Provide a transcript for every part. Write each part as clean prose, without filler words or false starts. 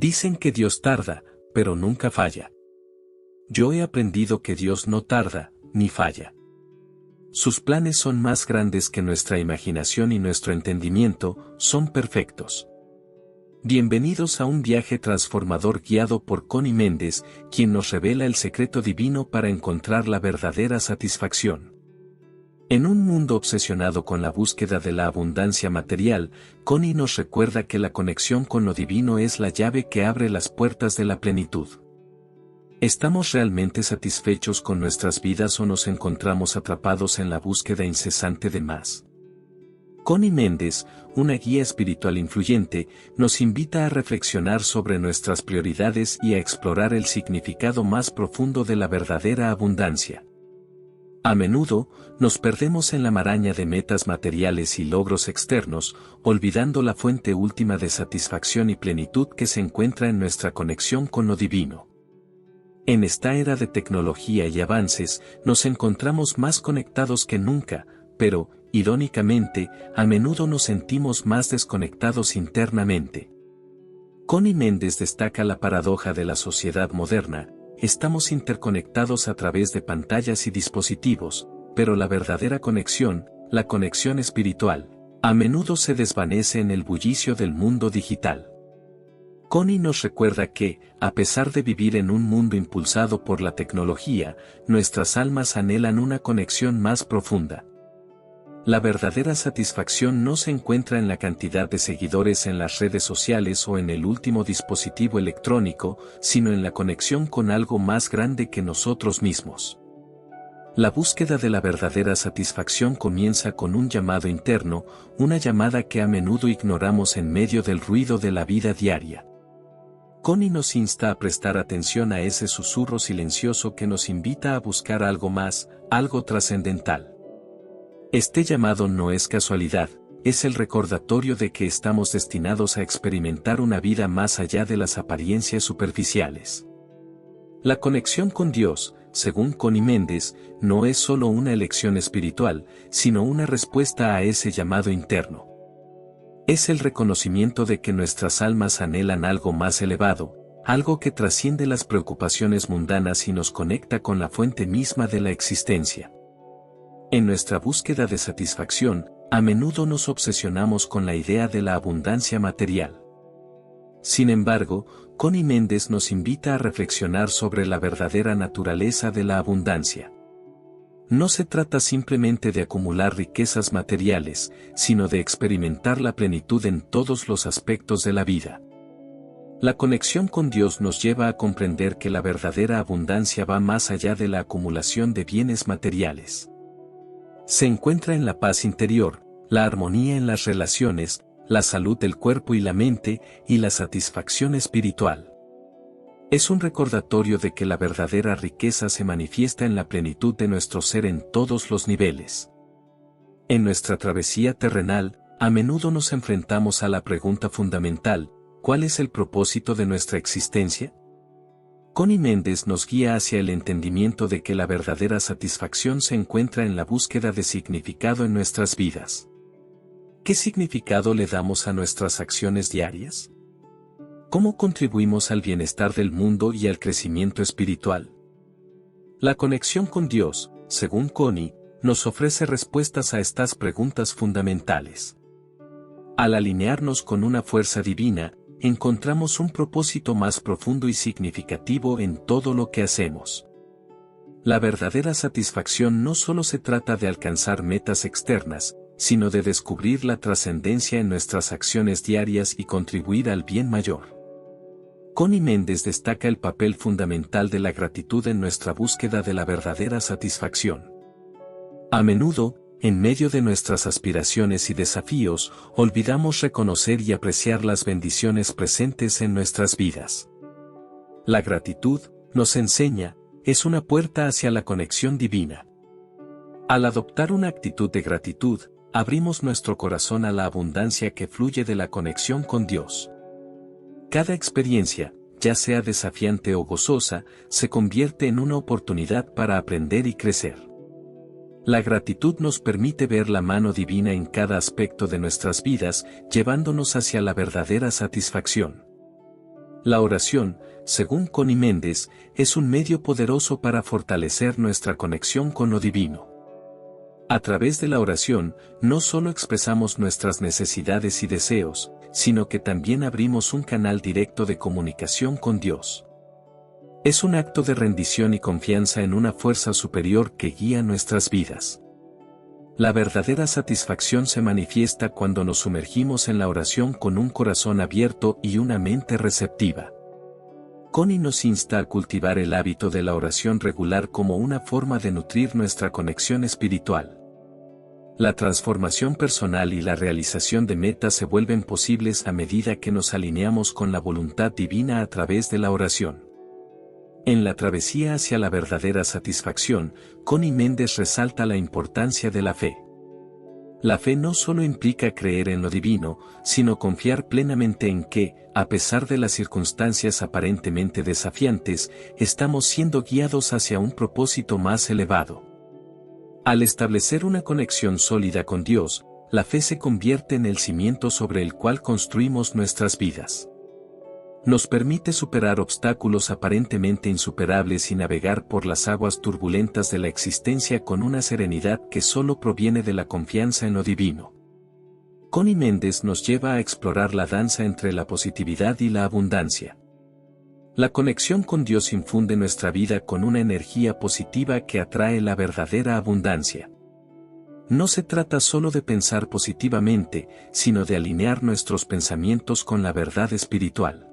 Dicen que Dios tarda, pero nunca falla. Yo he aprendido que Dios no tarda, ni falla. Sus planes son más grandes que nuestra imaginación y nuestro entendimiento, son perfectos. Bienvenidos a un viaje transformador guiado por Connie Méndez, quien nos revela el secreto divino para encontrar la verdadera satisfacción. En un mundo obsesionado con la búsqueda de la abundancia material, Connie nos recuerda que la conexión con lo divino es la llave que abre las puertas de la plenitud. ¿Estamos realmente satisfechos con nuestras vidas o nos encontramos atrapados en la búsqueda incesante de más? Connie Méndez, una guía espiritual influyente, nos invita a reflexionar sobre nuestras prioridades y a explorar el significado más profundo de la verdadera abundancia. A menudo, nos perdemos en la maraña de metas materiales y logros externos, olvidando la fuente última de satisfacción y plenitud que se encuentra en nuestra conexión con lo divino. En esta era de tecnología y avances, nos encontramos más conectados que nunca, pero, irónicamente, a menudo nos sentimos más desconectados internamente. Connie Méndez destaca la paradoja de la sociedad moderna. Estamos interconectados a través de pantallas y dispositivos, pero la verdadera conexión, la conexión espiritual, a menudo se desvanece en el bullicio del mundo digital. Connie nos recuerda que, a pesar de vivir en un mundo impulsado por la tecnología, nuestras almas anhelan una conexión más profunda. La verdadera satisfacción no se encuentra en la cantidad de seguidores en las redes sociales o en el último dispositivo electrónico, sino en la conexión con algo más grande que nosotros mismos. La búsqueda de la verdadera satisfacción comienza con un llamado interno, una llamada que a menudo ignoramos en medio del ruido de la vida diaria. Connie nos insta a prestar atención a ese susurro silencioso que nos invita a buscar algo más, algo trascendental. Este llamado no es casualidad, es el recordatorio de que estamos destinados a experimentar una vida más allá de las apariencias superficiales. La conexión con Dios, según Connie Méndez, no es solo una elección espiritual, sino una respuesta a ese llamado interno. Es el reconocimiento de que nuestras almas anhelan algo más elevado, algo que trasciende las preocupaciones mundanas y nos conecta con la fuente misma de la existencia. En nuestra búsqueda de satisfacción, a menudo nos obsesionamos con la idea de la abundancia material. Sin embargo, Connie Méndez nos invita a reflexionar sobre la verdadera naturaleza de la abundancia. No se trata simplemente de acumular riquezas materiales, sino de experimentar la plenitud en todos los aspectos de la vida. La conexión con Dios nos lleva a comprender que la verdadera abundancia va más allá de la acumulación de bienes materiales. Se encuentra en la paz interior, la armonía en las relaciones, la salud del cuerpo y la mente, y la satisfacción espiritual. Es un recordatorio de que la verdadera riqueza se manifiesta en la plenitud de nuestro ser en todos los niveles. En nuestra travesía terrenal, a menudo nos enfrentamos a la pregunta fundamental: ¿cuál es el propósito de nuestra existencia? Connie Méndez nos guía hacia el entendimiento de que la verdadera satisfacción se encuentra en la búsqueda de significado en nuestras vidas. ¿Qué significado le damos a nuestras acciones diarias? ¿Cómo contribuimos al bienestar del mundo y al crecimiento espiritual? La conexión con Dios, según Connie, nos ofrece respuestas a estas preguntas fundamentales. Al alinearnos con una fuerza divina, encontramos un propósito más profundo y significativo en todo lo que hacemos. La verdadera satisfacción no solo se trata de alcanzar metas externas, sino de descubrir la trascendencia en nuestras acciones diarias y contribuir al bien mayor. Connie Méndez destaca el papel fundamental de la gratitud en nuestra búsqueda de la verdadera satisfacción. A menudo, en medio de nuestras aspiraciones y desafíos, olvidamos reconocer y apreciar las bendiciones presentes en nuestras vidas. La gratitud, nos enseña, es una puerta hacia la conexión divina. Al adoptar una actitud de gratitud, abrimos nuestro corazón a la abundancia que fluye de la conexión con Dios. Cada experiencia, ya sea desafiante o gozosa, se convierte en una oportunidad para aprender y crecer. La gratitud nos permite ver la mano divina en cada aspecto de nuestras vidas, llevándonos hacia la verdadera satisfacción. La oración, según Connie Méndez, es un medio poderoso para fortalecer nuestra conexión con lo divino. A través de la oración, no solo expresamos nuestras necesidades y deseos, sino que también abrimos un canal directo de comunicación con Dios. Es un acto de rendición y confianza en una fuerza superior que guía nuestras vidas. La verdadera satisfacción se manifiesta cuando nos sumergimos en la oración con un corazón abierto y una mente receptiva. Connie nos insta a cultivar el hábito de la oración regular como una forma de nutrir nuestra conexión espiritual. La transformación personal y la realización de metas se vuelven posibles a medida que nos alineamos con la voluntad divina a través de la oración. En la travesía hacia la verdadera satisfacción, Connie Méndez resalta la importancia de la fe. La fe no solo implica creer en lo divino, sino confiar plenamente en que, a pesar de las circunstancias aparentemente desafiantes, estamos siendo guiados hacia un propósito más elevado. Al establecer una conexión sólida con Dios, la fe se convierte en el cimiento sobre el cual construimos nuestras vidas. Nos permite superar obstáculos aparentemente insuperables y navegar por las aguas turbulentas de la existencia con una serenidad que solo proviene de la confianza en lo divino. Connie Méndez nos lleva a explorar la danza entre la positividad y la abundancia. La conexión con Dios infunde nuestra vida con una energía positiva que atrae la verdadera abundancia. No se trata solo de pensar positivamente, sino de alinear nuestros pensamientos con la verdad espiritual.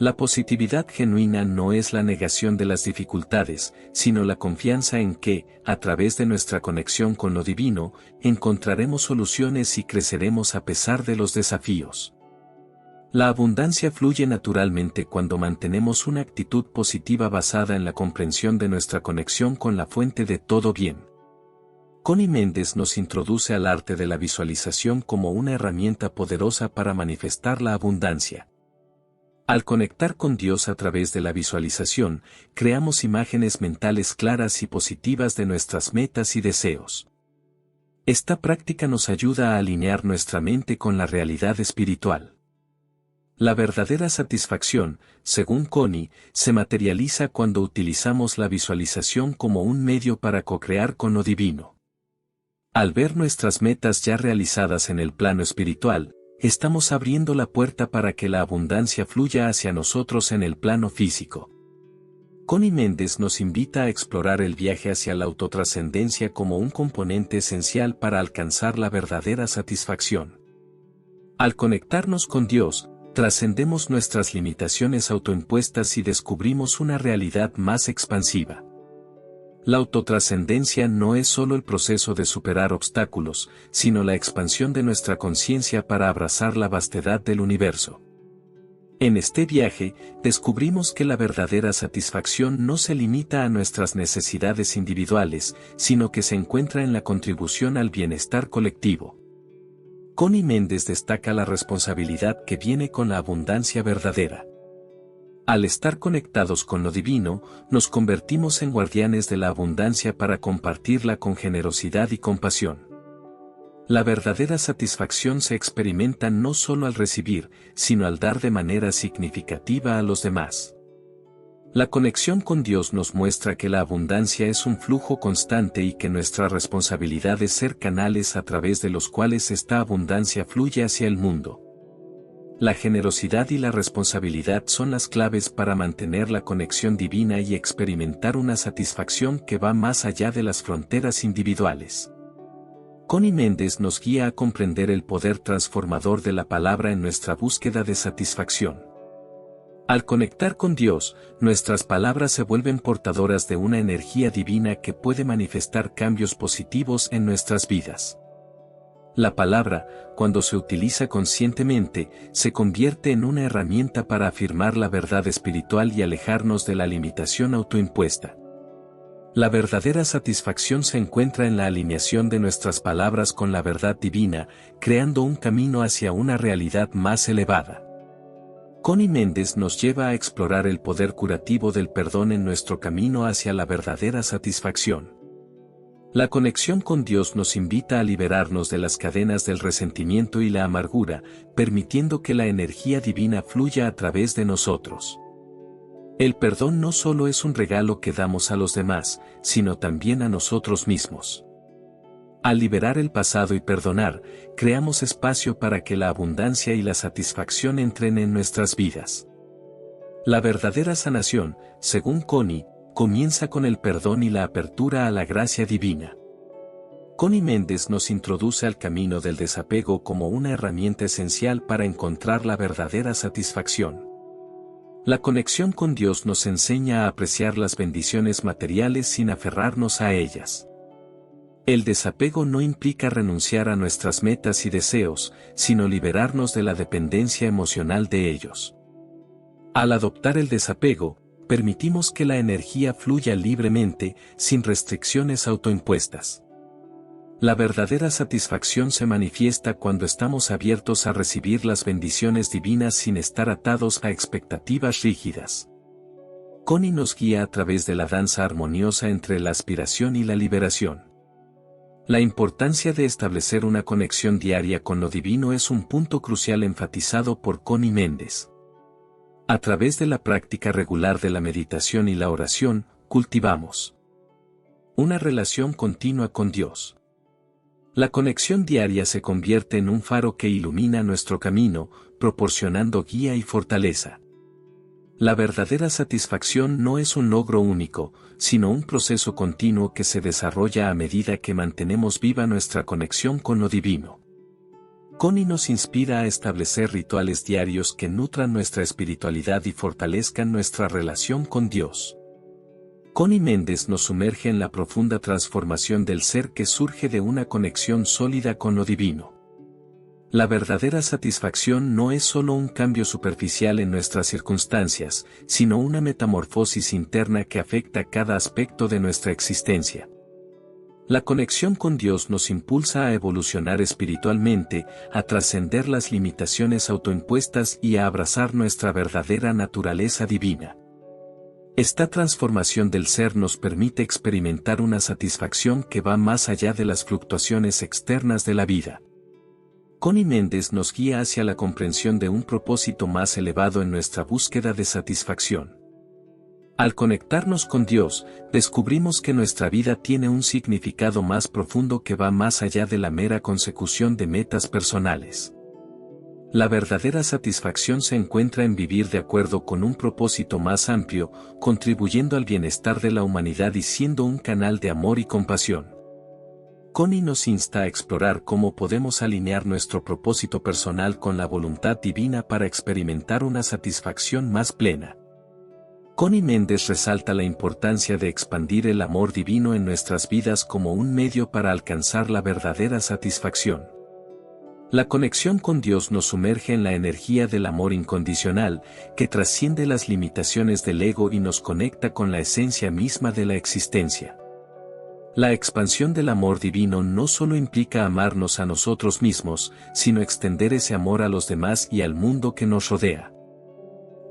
La positividad genuina no es la negación de las dificultades, sino la confianza en que, a través de nuestra conexión con lo divino, encontraremos soluciones y creceremos a pesar de los desafíos. La abundancia fluye naturalmente cuando mantenemos una actitud positiva basada en la comprensión de nuestra conexión con la fuente de todo bien. Connie Méndez nos introduce al arte de la visualización como una herramienta poderosa para manifestar la abundancia. Al conectar con Dios a través de la visualización, creamos imágenes mentales claras y positivas de nuestras metas y deseos. Esta práctica nos ayuda a alinear nuestra mente con la realidad espiritual. La verdadera satisfacción, según Connie, se materializa cuando utilizamos la visualización como un medio para co-crear con lo divino. Al ver nuestras metas ya realizadas en el plano espiritual, estamos abriendo la puerta para que la abundancia fluya hacia nosotros en el plano físico. Connie Méndez nos invita a explorar el viaje hacia la autotrascendencia como un componente esencial para alcanzar la verdadera satisfacción. Al conectarnos con Dios, trascendemos nuestras limitaciones autoimpuestas y descubrimos una realidad más expansiva. La autotrascendencia no es solo el proceso de superar obstáculos, sino la expansión de nuestra conciencia para abrazar la vastedad del universo. En este viaje, descubrimos que la verdadera satisfacción no se limita a nuestras necesidades individuales, sino que se encuentra en la contribución al bienestar colectivo. Connie Méndez destaca la responsabilidad que viene con la abundancia verdadera. Al estar conectados con lo divino, nos convertimos en guardianes de la abundancia para compartirla con generosidad y compasión. La verdadera satisfacción se experimenta no solo al recibir, sino al dar de manera significativa a los demás. La conexión con Dios nos muestra que la abundancia es un flujo constante y que nuestra responsabilidad es ser canales a través de los cuales esta abundancia fluye hacia el mundo. La generosidad y la responsabilidad son las claves para mantener la conexión divina y experimentar una satisfacción que va más allá de las fronteras individuales. Connie Méndez nos guía a comprender el poder transformador de la palabra en nuestra búsqueda de satisfacción. Al conectar con Dios, nuestras palabras se vuelven portadoras de una energía divina que puede manifestar cambios positivos en nuestras vidas. La palabra, cuando se utiliza conscientemente, se convierte en una herramienta para afirmar la verdad espiritual y alejarnos de la limitación autoimpuesta. La verdadera satisfacción se encuentra en la alineación de nuestras palabras con la verdad divina, creando un camino hacia una realidad más elevada. Connie Méndez nos lleva a explorar el poder curativo del perdón en nuestro camino hacia la verdadera satisfacción. La conexión con Dios nos invita a liberarnos de las cadenas del resentimiento y la amargura, permitiendo que la energía divina fluya a través de nosotros. El perdón no solo es un regalo que damos a los demás, sino también a nosotros mismos. Al liberar el pasado y perdonar, creamos espacio para que la abundancia y la satisfacción entren en nuestras vidas. La verdadera sanación, según Connie, comienza con el perdón y la apertura a la gracia divina. Connie Méndez nos introduce al camino del desapego como una herramienta esencial para encontrar la verdadera satisfacción. La conexión con Dios nos enseña a apreciar las bendiciones materiales sin aferrarnos a ellas. El desapego no implica renunciar a nuestras metas y deseos, sino liberarnos de la dependencia emocional de ellos. Al adoptar el desapego, permitimos que la energía fluya libremente, sin restricciones autoimpuestas. La verdadera satisfacción se manifiesta cuando estamos abiertos a recibir las bendiciones divinas sin estar atados a expectativas rígidas. Connie nos guía a través de la danza armoniosa entre la aspiración y la liberación. La importancia de establecer una conexión diaria con lo divino es un punto crucial enfatizado por Connie Méndez. A través de la práctica regular de la meditación y la oración, cultivamos una relación continua con Dios. La conexión diaria se convierte en un faro que ilumina nuestro camino, proporcionando guía y fortaleza. La verdadera satisfacción no es un logro único, sino un proceso continuo que se desarrolla a medida que mantenemos viva nuestra conexión con lo divino. Connie nos inspira a establecer rituales diarios que nutran nuestra espiritualidad y fortalezcan nuestra relación con Dios. Connie Méndez nos sumerge en la profunda transformación del ser que surge de una conexión sólida con lo divino. La verdadera satisfacción no es solo un cambio superficial en nuestras circunstancias, sino una metamorfosis interna que afecta cada aspecto de nuestra existencia. La conexión con Dios nos impulsa a evolucionar espiritualmente, a trascender las limitaciones autoimpuestas y a abrazar nuestra verdadera naturaleza divina. Esta transformación del ser nos permite experimentar una satisfacción que va más allá de las fluctuaciones externas de la vida. Connie Méndez nos guía hacia la comprensión de un propósito más elevado en nuestra búsqueda de satisfacción. Al conectarnos con Dios, descubrimos que nuestra vida tiene un significado más profundo que va más allá de la mera consecución de metas personales. La verdadera satisfacción se encuentra en vivir de acuerdo con un propósito más amplio, contribuyendo al bienestar de la humanidad y siendo un canal de amor y compasión. Connie nos insta a explorar cómo podemos alinear nuestro propósito personal con la voluntad divina para experimentar una satisfacción más plena. Connie Méndez resalta la importancia de expandir el amor divino en nuestras vidas como un medio para alcanzar la verdadera satisfacción. La conexión con Dios nos sumerge en la energía del amor incondicional, que trasciende las limitaciones del ego y nos conecta con la esencia misma de la existencia. La expansión del amor divino no solo implica amarnos a nosotros mismos, sino extender ese amor a los demás y al mundo que nos rodea.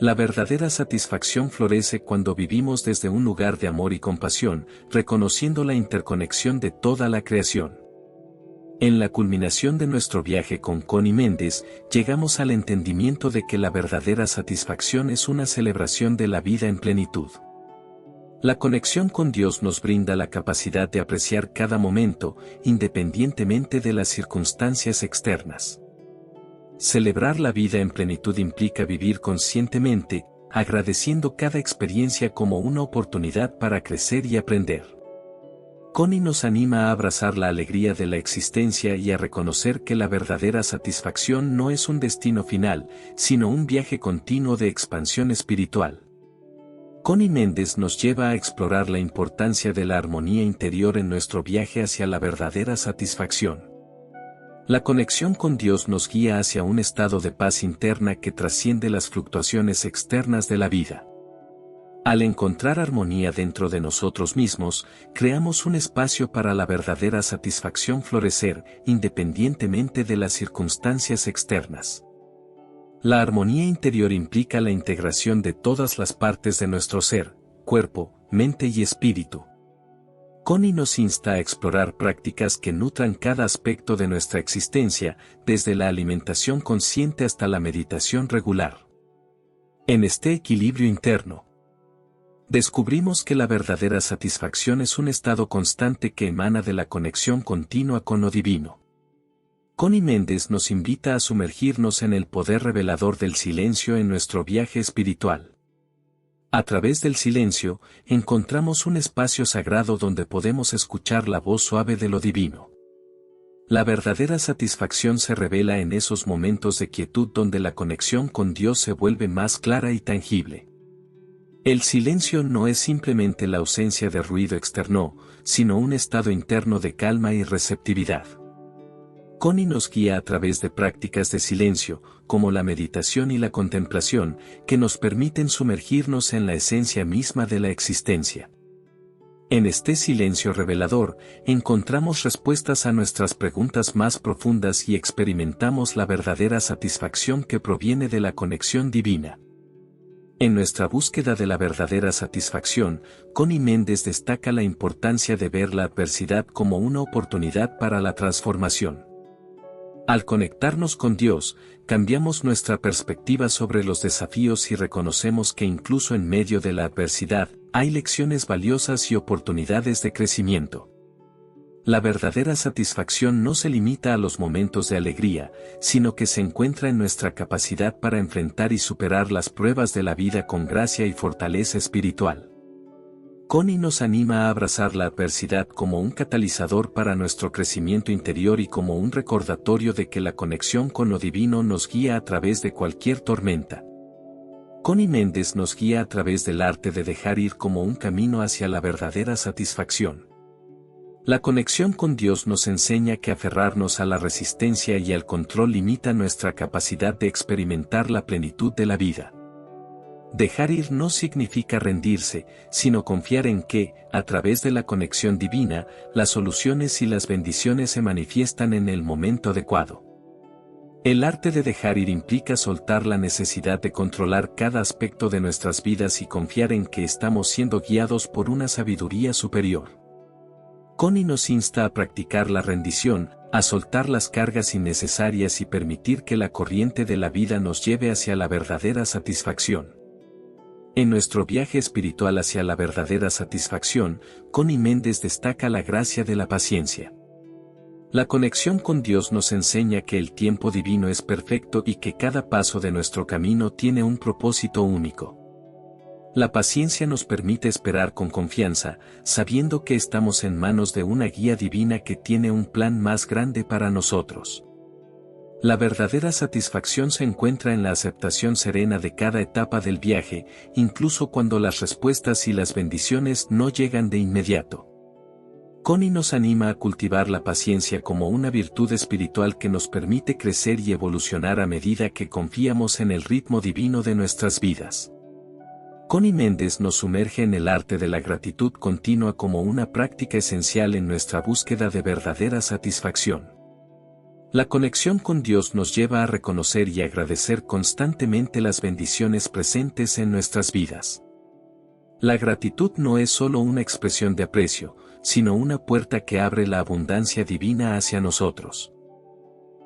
La verdadera satisfacción florece cuando vivimos desde un lugar de amor y compasión, reconociendo la interconexión de toda la creación. En la culminación de nuestro viaje con Connie Méndez, llegamos al entendimiento de que la verdadera satisfacción es una celebración de la vida en plenitud. La conexión con Dios nos brinda la capacidad de apreciar cada momento, independientemente de las circunstancias externas. Celebrar la vida en plenitud implica vivir conscientemente, agradeciendo cada experiencia como una oportunidad para crecer y aprender. Connie nos anima a abrazar la alegría de la existencia y a reconocer que la verdadera satisfacción no es un destino final, sino un viaje continuo de expansión espiritual. Connie Méndez nos lleva a explorar la importancia de la armonía interior en nuestro viaje hacia la verdadera satisfacción. La conexión con Dios nos guía hacia un estado de paz interna que trasciende las fluctuaciones externas de la vida. Al encontrar armonía dentro de nosotros mismos, creamos un espacio para la verdadera satisfacción florecer, independientemente de las circunstancias externas. La armonía interior implica la integración de todas las partes de nuestro ser, cuerpo, mente y espíritu. Connie nos insta a explorar prácticas que nutran cada aspecto de nuestra existencia, desde la alimentación consciente hasta la meditación regular. En este equilibrio interno, descubrimos que la verdadera satisfacción es un estado constante que emana de la conexión continua con lo divino. Connie Méndez nos invita a sumergirnos en el poder revelador del silencio en nuestro viaje espiritual. A través del silencio, encontramos un espacio sagrado donde podemos escuchar la voz suave de lo divino. La verdadera satisfacción se revela en esos momentos de quietud donde la conexión con Dios se vuelve más clara y tangible. El silencio no es simplemente la ausencia de ruido externo, sino un estado interno de calma y receptividad. Connie nos guía a través de prácticas de silencio, como la meditación y la contemplación, que nos permiten sumergirnos en la esencia misma de la existencia. En este silencio revelador, encontramos respuestas a nuestras preguntas más profundas y experimentamos la verdadera satisfacción que proviene de la conexión divina. En nuestra búsqueda de la verdadera satisfacción, Connie Méndez destaca la importancia de ver la adversidad como una oportunidad para la transformación. Al conectarnos con Dios, cambiamos nuestra perspectiva sobre los desafíos y reconocemos que incluso en medio de la adversidad, hay lecciones valiosas y oportunidades de crecimiento. La verdadera satisfacción no se limita a los momentos de alegría, sino que se encuentra en nuestra capacidad para enfrentar y superar las pruebas de la vida con gracia y fortaleza espiritual. Connie nos anima a abrazar la adversidad como un catalizador para nuestro crecimiento interior y como un recordatorio de que la conexión con lo divino nos guía a través de cualquier tormenta. Connie Méndez nos guía a través del arte de dejar ir como un camino hacia la verdadera satisfacción. La conexión con Dios nos enseña que aferrarnos a la resistencia y al control limita nuestra capacidad de experimentar la plenitud de la vida. Dejar ir no significa rendirse, sino confiar en que, a través de la conexión divina, las soluciones y las bendiciones se manifiestan en el momento adecuado. El arte de dejar ir implica soltar la necesidad de controlar cada aspecto de nuestras vidas y confiar en que estamos siendo guiados por una sabiduría superior. Connie nos insta a practicar la rendición, a soltar las cargas innecesarias y permitir que la corriente de la vida nos lleve hacia la verdadera satisfacción. En nuestro viaje espiritual hacia la verdadera satisfacción, Connie Méndez destaca la gracia de la paciencia. La conexión con Dios nos enseña que el tiempo divino es perfecto y que cada paso de nuestro camino tiene un propósito único. La paciencia nos permite esperar con confianza, sabiendo que estamos en manos de una guía divina que tiene un plan más grande para nosotros. La verdadera satisfacción se encuentra en la aceptación serena de cada etapa del viaje, incluso cuando las respuestas y las bendiciones no llegan de inmediato. Connie nos anima a cultivar la paciencia como una virtud espiritual que nos permite crecer y evolucionar a medida que confiamos en el ritmo divino de nuestras vidas. Connie Méndez nos sumerge en el arte de la gratitud continua como una práctica esencial en nuestra búsqueda de verdadera satisfacción. La conexión con Dios nos lleva a reconocer y agradecer constantemente las bendiciones presentes en nuestras vidas. La gratitud no es solo una expresión de aprecio, sino una puerta que abre la abundancia divina hacia nosotros.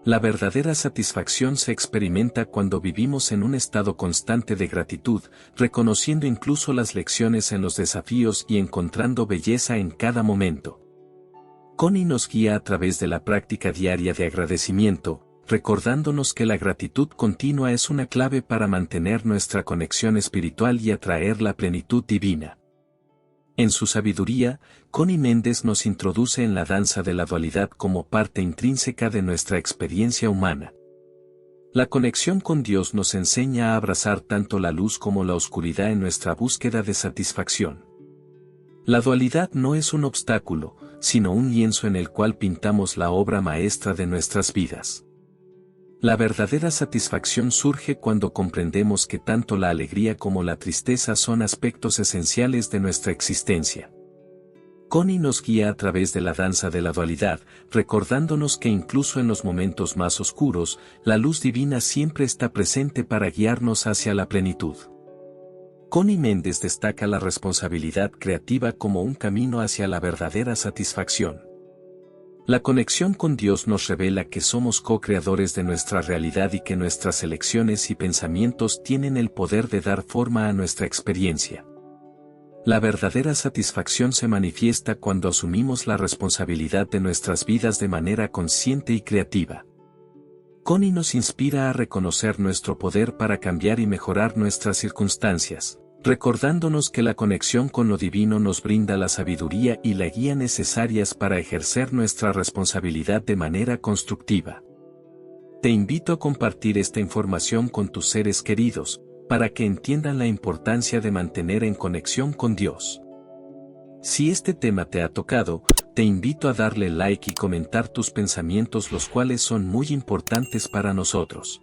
La verdadera satisfacción se experimenta cuando vivimos en un estado constante de gratitud, reconociendo incluso las lecciones en los desafíos y encontrando belleza en cada momento. Connie nos guía a través de la práctica diaria de agradecimiento, recordándonos que la gratitud continua es una clave para mantener nuestra conexión espiritual y atraer la plenitud divina. En su sabiduría, Connie Méndez nos introduce en la danza de la dualidad como parte intrínseca de nuestra experiencia humana. La conexión con Dios nos enseña a abrazar tanto la luz como la oscuridad en nuestra búsqueda de satisfacción. La dualidad no es un obstáculo, sino un lienzo en el cual pintamos la obra maestra de nuestras vidas. La verdadera satisfacción surge cuando comprendemos que tanto la alegría como la tristeza son aspectos esenciales de nuestra existencia. Connie nos guía a través de la danza de la dualidad, recordándonos que incluso en los momentos más oscuros, la luz divina siempre está presente para guiarnos hacia la plenitud. Connie Méndez destaca la responsabilidad creativa como un camino hacia la verdadera satisfacción. La conexión con Dios nos revela que somos co-creadores de nuestra realidad y que nuestras elecciones y pensamientos tienen el poder de dar forma a nuestra experiencia. La verdadera satisfacción se manifiesta cuando asumimos la responsabilidad de nuestras vidas de manera consciente y creativa. Connie nos inspira a reconocer nuestro poder para cambiar y mejorar nuestras circunstancias, recordándonos que la conexión con lo divino nos brinda la sabiduría y la guía necesarias para ejercer nuestra responsabilidad de manera constructiva. Te invito a compartir esta información con tus seres queridos, para que entiendan la importancia de mantener en conexión con Dios. Si este tema te ha tocado, te invito a darle like y comentar tus pensamientos, los cuales son muy importantes para nosotros.